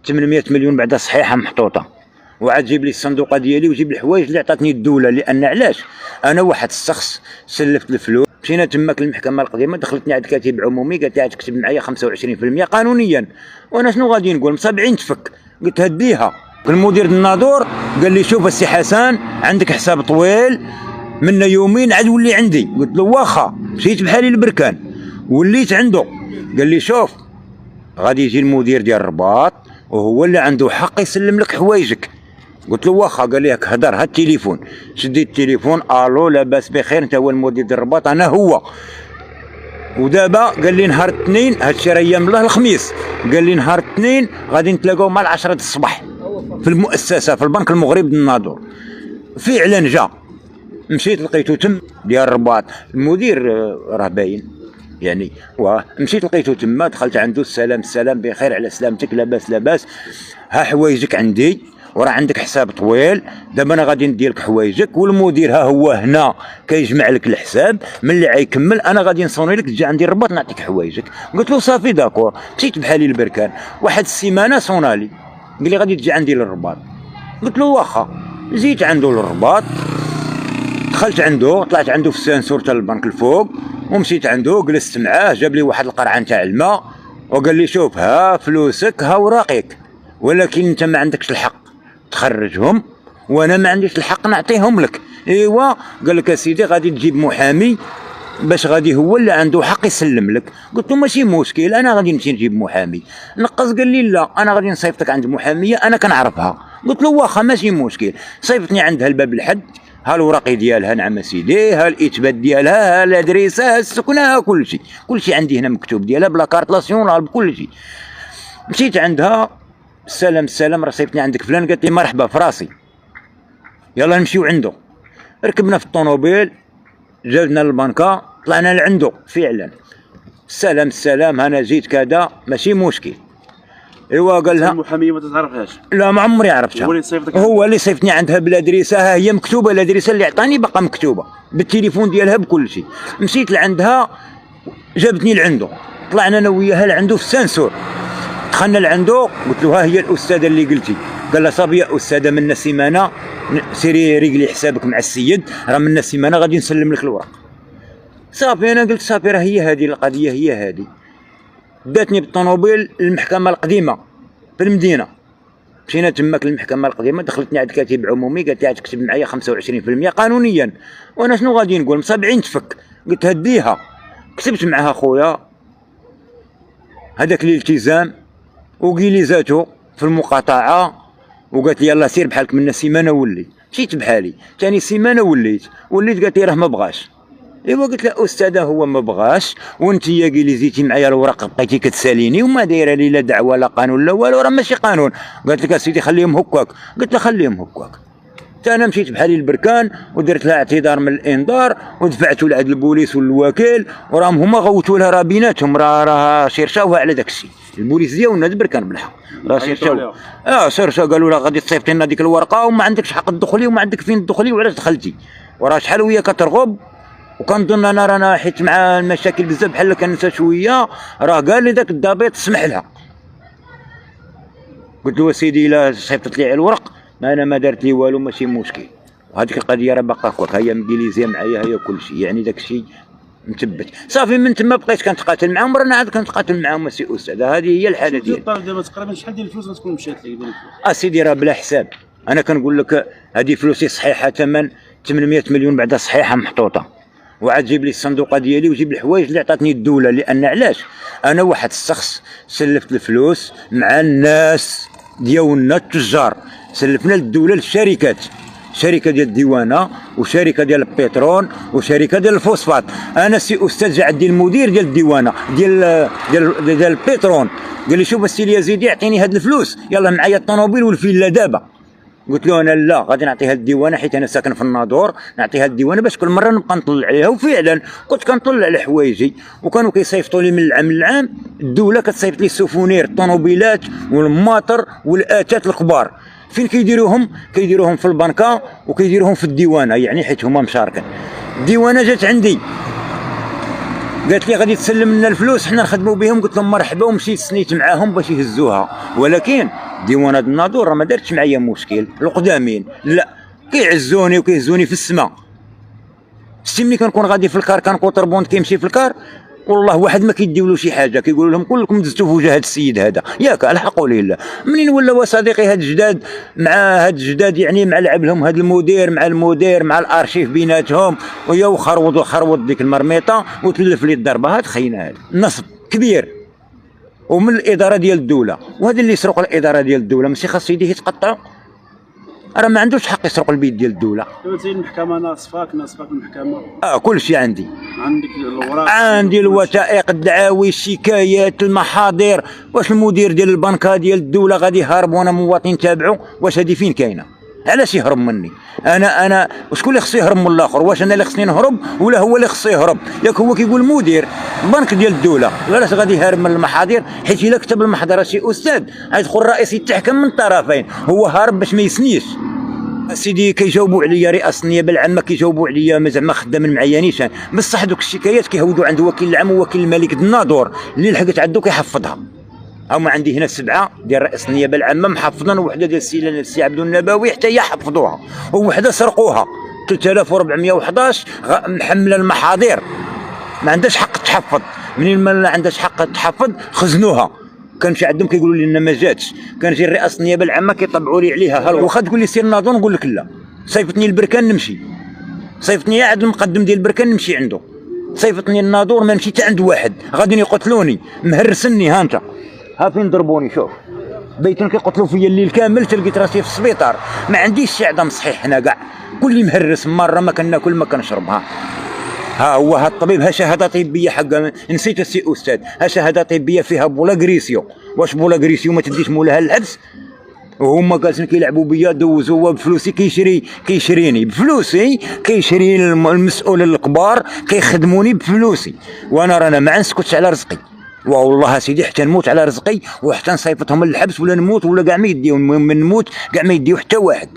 800 مليون بعدا صحيحه محطوطه، وعاد جيب لي الصندوقه ديالي وجيب الحوايج اللي عطاتني الدوله. لان علاش؟ انا واحد الشخص سلفت الفلوس، مشينا تماك للمحكمه القديمه، دخلتني عند كاتب عمومي قالت لي تكتب معايا 25% قانونيا. وانا شنو غادي نقول؟ مصابعين تفك. قلت هديها. المدير الناظور قال لي شوف السي حسن عندك حساب طويل من يومين عاد ولي عندي. قلت له واخا. مشيت بحالي للبركان وليت عنده. قال لي شوف غادي يجي المدير ديال الرباط وهو اللي عنده حق يسلم لك حوايجك. قلت له واخا. قال لي هاك هدر، هات التليفون. شديت التليفون، الو لاباس بخير، انت هو المدير ديال الرباط؟ انا هو. ودابا قال لي نهار الاثنين، هادشي راه ايام الله الخميس، قال لي نهار الاثنين غادي نتلاقاو مع 10 الصباح في المؤسسه في البنك المغربي الناظور. فعلا جا، مشيت لقيتو تم ديال الرباط. المدير راه باين يعني، ومشيت لقيتو تما، دخلت عنده السلام بخير على سلامتك، لاباس لاباس، ها حوايجك عندي وراه عندك حساب طويل، دابا انا غادي ندير لك حوايجك، والمدير ها هو هنا كيجمع لك الحساب، ملي غيكمل انا غادي نصوني لك تجي عندي الرباط نعطيك حوايجك. قلت له صافي داكور. مشيت بحالي للبركان، واحد السيمانه صونالي قال لي غادي تجي عندي للرباط. قلت له واخا. جيت عنده للرباط، دخلت عنده، طلعت عنده في السانسور تاع البنك الفوق، ومشيت عنده جلست معاه، جاب لي واحد القرعه تاع الماء وقال لي شوف ها فلوسك ها وراقيك، ولكن انت ما عندكش الحق تخرجهم وانا ما عنديش الحق نعطيهم لك. ايوا قال لك اسيدي غادي تجيب محامي باش غادي هو اللي عنده حق يسلم لك. قلت له ماشي مشكل، انا غادي نمشي نجيب محامي. نقص قال لي لا انا غادي نصيفطك عند محاميه انا كنعرفها. قلت له واخا ماشي مشكل. صيفطني عندها الباب الحد، ها الوراق ديالها نعم سيدي، ها الاثبات ديالها، ها الادريسه، ها السكنه، ها كلشي عندي هنا مكتوب ديالها بلا كارت ناسيونال بكلشي. مشيت عندها، السلام راه صيفطني عندك فلان. قالت لي مرحبا في راسي، يلا نمشيو عنده. ركبنا في الطوموبيل، جاوبنا للبنكه، طلعنا لعنده فعلا. السلام انا جيت كذا ماشي مشكل. ايوا قال لها المحاميه ما تعرفهاش؟ لا ما عمري عرفتها. هو اللي صيفطني عندها بالادريسه، ها هي مكتوبه الادريسه اللي عطاني باقا مكتوبه بالتليفون ديالها بكل شيء. مشيت لعندها جابتني لعنده، طلعنا انا وياها لعنده في السانسور. دخلنا لعنده قلت له ها هي الاستاذه اللي قلتي. قال لها صافي يا استاذه منا سيمانه سيري ريقلي حسابك مع السيد، راه منا سيمانه غادي نسلم لك الوراق. صافي انا قلت صافي راه هي هذه القضيه هي هذه. داتني بالطوموبيل للمحكمه القديمه في المدينه. مشينا تماك للمحكمه القديمه، دخلتني عند كاتب عمومي قالت لي تكتب معايا 25% قانونيا. وانا شنو غادي نقول؟ مصابعين تفك. قلت هديها. كتبت معها خويا هذاك الالتزام وقيليزاتو في المقاطعه، وقالت لي يلا سير بحالك من سيمانه ولي. مشيت بحالي، ثاني سيمانه وليت قالت لي راه ما بغاش. ايوا قلت لها استاذه هو ما بغاش، وانت يا قيليزيتي معايا الوراق بقيتي كتساليني وما دايره لي لا دعوه لا قانون لا والو، راه ماشي قانون. قالت لك اسيدي خليهم هكاك. قلت لها خليهم هكاك. حتى انا مشيت بحالي للبركان ودرت لها اعتذار من الانذار ودفعته لعند البوليس والوكيل، وراهم هما غوتوا لها راه بيناتهم راه شرشاوها على داك الشيء. البوليس ديالنا البركان بالحق راه شرشاو. شرشاو قالوا لها غادي تصيفطي لنا ديك الورقه وما عندكش حق تدخلي وما عندك فين تدخلي وعلاش دخلتي، وراه شحال وهي كترغب. وكنظن انا رانا حيت مع المشاكل بزاف بحال كنسى شويه، راه قال لي داك الضابط سمح لها. قلت له سيدي الا صيفطت لي على الورق ما انا ما دارت لي والو ماشي مشكل، وهذيك القضيه راه باقا هكاك، هي مجليزيه معايا هي كل شيء، يعني داك الشيء مثبت. صافي من تما بقيت كنتقاتل معاهم، رانا عاد كنتقاتل معاهم السي استاذ. هذه هي الحاله ديالي. دابا تقريبا شحال ديال الفلوس غتكون مشات لك؟ اسيدي راه بلا حساب. انا كنقول لك هذه فلوسي صحيحه ثمن 800 مليون بعدا صحيحه محطوطه، وعاد جيب لي الصندوقه ديالي وجيب الحوايج اللي عطاتني الدوله. لان علاش؟ انا واحد الشخص سلفت الفلوس مع الناس ديالنا التجار، سلفنا للدوله للشركات، شركه ديال الديوانه وشركه ديال البترول وشركه ديال الفوسفات. انا سي استاذ جا عندي المدير ديال الديوانه ديال البترول قال لي شوف السي اليزيدي اعطيني هاد الفلوس، يلا معايا الطوموبيل والفيلا دابا. قلت له انا لا، غادي نعطيها للديوانه حيت انا ساكن في الناظور، نعطيها للديوانه باش كل مره نبقى نطلع عليها. وفعلا كنت كنطلع على حوايجي، وكانوا كيصيفطوا لي من العام للعام، الدوله كتصيفط لي السفونير الطوموبيلات والماطر والاتات الكبار. فين كيديروهم؟ كيديروهم في البنكه وكيديروهم في الديوانه، يعني حيت هما مشاركين. الديوانه جات عندي قالت لي غادي تسلم لنا الفلوس حنا نخدموا بهم. قلت لهم مرحبا، ومشيت سنيت معاهم باش يهزوها، ولكن ديوانات الناظور راه ما دارتش معايا مشكل، القدامين لا كيعزوني وكيهزوني في السماء. شتي ملي كنكون غادي في الكار كنقول طربونت كيمشي في الكار، والله واحد ما كيديولو شي حاجه، كيقولوا لهم كلكم دزتوا في وجه هذا السيد هذا ياك الحقوا ليه. لا منين ولاو صديقي هاد الجداد مع هاد الجداد يعني مع لعب لهم هاد المدير مع الارشيف بيناتهم، ويا خربط ديك المرميطه وتلف لي الضربه. هاد خينا هاد نصب كبير ومن الاداره ديال الدوله، وهذا اللي يسرق الاداره ديال الدوله ماشي خاص يديه يتقطعوا، راه ما عندوش حق يسرق البيت ديال الدوله. زي المحكمه ناصفاك المحكمه. كل شيء عندي، عندك الوراق، عندي الوثائق، الدعاوي، الشكايات، المحاضر. واش المدير ديال البنكه ديال الدوله غادي يهرب وانا مواطن تابعه؟ واش هذه فين كاينه؟ علاش يهرب مني؟ انا وشكون اللي خصو يهرب من الاخر؟ واش انا اللي خصني نهرب ولا هو اللي خصو يهرب؟ ياك هو كيقول مدير البنك ديال الدوله، علاش غادي يهرب من المحاضر؟ حيت الا كتب المحضره شي استاذ غيدخل الرئيس يتحكم من الطرفين، هو هارب باش ما يسنيش. سيدي كيجاوبوا عليا رئاسه النيابه العامه، كيجاوبوا عليا زعما خدامين معينيش، بصح دوك الشكايات كيهودوا عند وكيل العام ووكيل الملك الناظور اللي لحقت عندو كيحفظها. هما عندي هنا 7 ديال رئيس النيابه العامه محفظا، وحده ديال السي عبد النبوي حتى هي حفظوها، ووحده سرقوها 3411 محمله المحاضر، ما عندهاش حق تحفظ. منين ما عندهاش حق تحفظ خزنوها. كنمشي عندهم كيقولوا لي ما جاتش، كنجي رئاسه النيابه العامه كيطبعوا لي عليها، واخا تقول لي سير ناظور نقول لك لا، صيفطني البركان نمشي، صيفطني عند المقدم ديال البركان نمشي عنده، صيفطني الناظور ما نمشي حتى عند واحد غادي يقتلوني، مهرسني. ها انت ها فين ضربوني، شوف بيتن كيقتلوا فيا الليل كامل، تلقيت راسي في السبيطار، ما عنديش شي عدم صحيح هنا كاع، كلي مهرس، مره ما كناكل ما كنشرب. ها هو ها الطبيب، ها شهاده طبيه حق نسيت السي استاذ، ها شهاده طبيه فيها بولاغريسيو. واش بولاغريسيو ما تديش مولاها الحبس؟ وهما جالسين كيلعبوا بيا، دوزوا بفلوسي، كيشريني بفلوسي، كيشري المسؤول الكبار كيخدموني بفلوسي، وانا رانا ما نسكتش على رزقي. والله سيدي حتى نموت على رزقي، وحتى نصيفطهم للحبس ولا نموت ولا كاع ما يديو، المهم نموت كاع ما يديو حتى واحد.